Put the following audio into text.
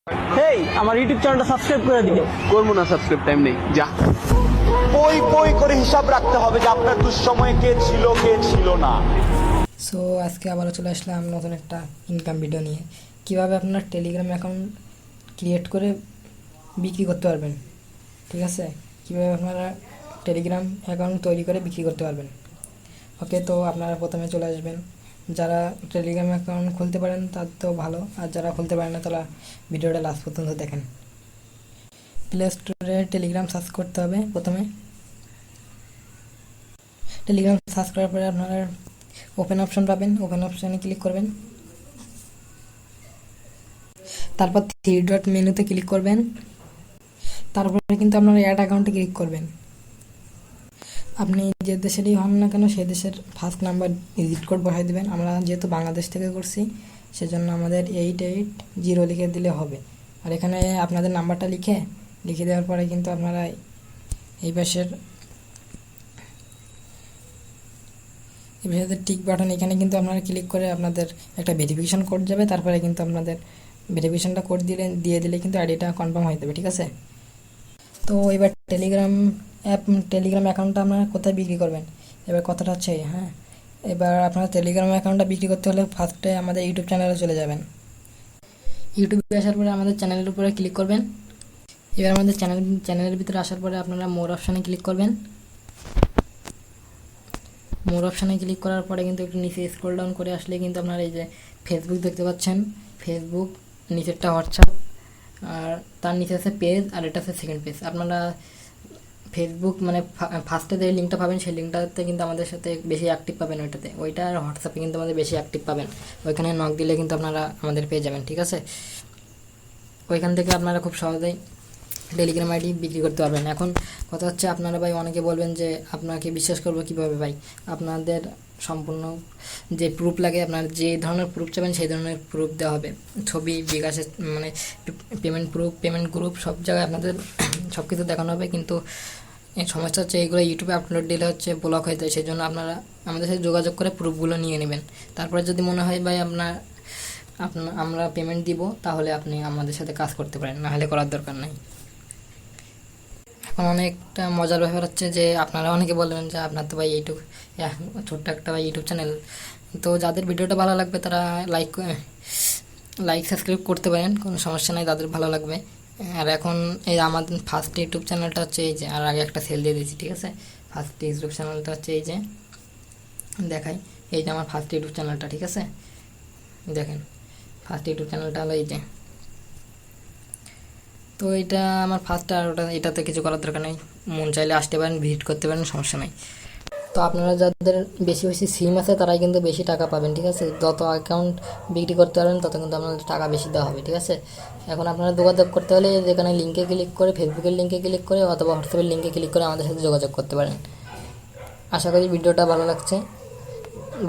হেই, আমার ইউটিউব চ্যানেলটা সাবস্ক্রাইব করে দিও। করবো না, সাবস্ক্রাইব টাইম নেই, যা। পই পই করে হিসাব রাখতে হবে যে আপনার দুঃসময়ে কে ছিল কে ছিল না। সো আজকে আবারও চলে আসলাম নতুন একটা ইনকাম ভিডিও নিয়ে। কিভাবে আপনার টেলিগ্রাম অ্যাকাউন্ট ক্রিয়েট করে বিক্রি করতে পারবেন, ঠিক আছে? কিভাবে আপনারা টেলিগ্রাম অ্যাকাউন্ট তৈরি করে বিক্রি করতে পারবেন। ওকে, তো আপনারা প্রথমে চলে আসবেন। যারা টেলিগ্রাম অ্যাকাউন্ট খুলতে পারেন তার তো ভালো, আর যারা খুলতে পারেন না তারা ভিডিওটা লাস্ট পর্যন্ত দেখেন। প্লে স্টোরে টেলিগ্রাম সার্চ করতে হবে। প্রথমে টেলিগ্রাম সার্চ করার পরে আপনারা ওপেন অপশন পাবেন, ওপেন অপশানে ক্লিক করবেন। তারপর থ্রি ডট মেনুতে ক্লিক করবেন। তারপরে কিন্তু আপনারা অ্যাড অ্যাকাউন্টে ক্লিক করবেন। আপনি যে দেশেরই হন না কেন সেই দেশের ফার্স্ট নাম্বার ভিজিট কোড বসাই দেবেন। আমরা যেহেতু বাংলাদেশ থেকে করছি সেজন্য আমাদের 880 লিখে দিলে হবে। আর এখানে আপনাদের নাম্বারটা লিখে দেওয়ার পরে কিন্তু আপনারা এই পাশের টিক বাটন, এখানে কিন্তু আপনারা ক্লিক করে আপনাদের একটা ভেরিফিকেশন কোড যাবে। তারপরে কিন্তু আপনাদের ভেরিফিকেশনটা কোড দিয়ে দিলে কিন্তু আইডিটা কনফার্ম হয়ে যাবে, ঠিক আছে? তো এবার টেলিগ্রাম অ্যাকাউন্টটা আপনারা কোথায় বিক্রি করবেন, এবার কথাটা হচ্ছে এবার আপনারা টেলিগ্রাম অ্যাকাউন্টটা বিক্রি করতে হলে ফার্স্টে আমাদের ইউটিউব চ্যানেলে চলে যাবেন। ইউটিউবে আসার পরে আমাদের চ্যানেলের উপরে ক্লিক করবেন। এবার আমাদের চ্যানেলের ভিতরে আসার পরে আপনারা মোর অপশানে ক্লিক করবেন। মোর অপশানে ক্লিক করার পরে কিন্তু একটু নিচে স্ক্রল ডাউন করে আসলে কিন্তু আপনারা এই যে ফেসবুক দেখতে পাচ্ছেন, ফেসবুক, নিচেরটা হোয়াটসঅ্যাপ, আর তার নিচে আছে পেজ, আর এটা আছে সেকেন্ড পেজ। আপনারা ফেসবুক মানে ফার্স্টে যে লিঙ্কটা পাবেন সেই লিঙ্কটাতে কিন্তু আমাদের সাথে বেশি অ্যাক্টিভ পাবেন ওইটা, আর হোয়াটসঅ্যাপে কিন্তু আমাদের বেশি অ্যাক্টিভ পাবেন। ওইখানে নক দিলে কিন্তু আপনারা আমাদের পেয়ে যাবেন, ঠিক আছে? ওইখান থেকে আপনারা খুব সহজেই টেলিগ্রাম আইডি বিক্রি করতে পারবেন। এখন কথা হচ্ছে, আপনারা ভাই অনেকে বলবেন যে আপনাকে বিশ্বাস করবো কীভাবে ভাই? আপনাদের সম্পূর্ণ যে প্রুফ লাগে, আপনার যে ধরনের প্রুফ চাবেন সেই ধরনের প্রুফ দেওয়া হবে। ছবি, বিকাশের মানে পেমেন্ট প্রুফ, পেমেন্ট গ্রুপ, সব জায়গায় আপনাদের সব কিছু দেখানো হবে। কিন্তু এই সমস্যা হচ্ছে এইগুলো ইউটিউবে আপলোড দিলে হচ্ছে ব্লক হয়ে যায়। সেই জন্য আপনারা আমাদের সাথে যোগাযোগ করে প্রুফগুলো নিয়ে নেবেন। তারপরে যদি মনে হয় ভাই আমরা পেমেন্ট দিব, তাহলে আপনি আমাদের সাথে কাজ করতে পারেন, নাহলে করার দরকার নেই। এখন অনেকটা মজার ব্যাপার হচ্ছে যে আপনারা অনেকে বলবেন যে আপনার তো ভাই ইউটিউব ছোট্ট একটা ভাই ইউটিউব চ্যানেল, তো যাদের ভিডিওটা ভালো লাগবে তারা লাইক সাবস্ক্রাইব করতে পারেন, কোনো সমস্যা নেই, তাদের ভালো লাগবে। আর এখন এই আমাদের ফার্স্ট ইউটিউব চ্যানেলটা হচ্ছে এই যে, আর আগে একটা সেল দিয়ে দিয়েছি, ঠিক আছে? ফার্স্ট ইউটিউব চ্যানেলটা হচ্ছে এই যে দেখাই, এই যে আমার ফার্স্ট ইউটিউব চ্যানেলটা, ঠিক আছে? দেখেন ফার্স্ট ইউটিউব চ্যানেলটা হলো এই যে। তো এটা আমার ফার্স্ট, আর এটাতে কিছু করার দরকার নেই, মন চাইলে আসতে পারেন, ভিজিট করতে পারেন, সমস্যা নেই। তো আপনারা যাদের বেশি বেশি সিম আছে তারাই কিন্তু বেশি টাকা পাবেন, ঠিক আছে? যত অ্যাকাউন্ট বিক্রি করতে পারবেন তত কিন্তু আপনাদের টাকা বেশি দেওয়া হবে, ঠিক আছে? এখন আপনারা যোগাযোগ করতে হলে যেখানে লিঙ্কে ক্লিক করে, ফেসবুকের লিঙ্কে ক্লিক করে অথবা হোয়াটসঅ্যাপের লিঙ্কে ক্লিক করে আমাদের সাথে যোগাযোগ করতে পারেন। আশা করি ভিডিওটা ভালো লাগছে।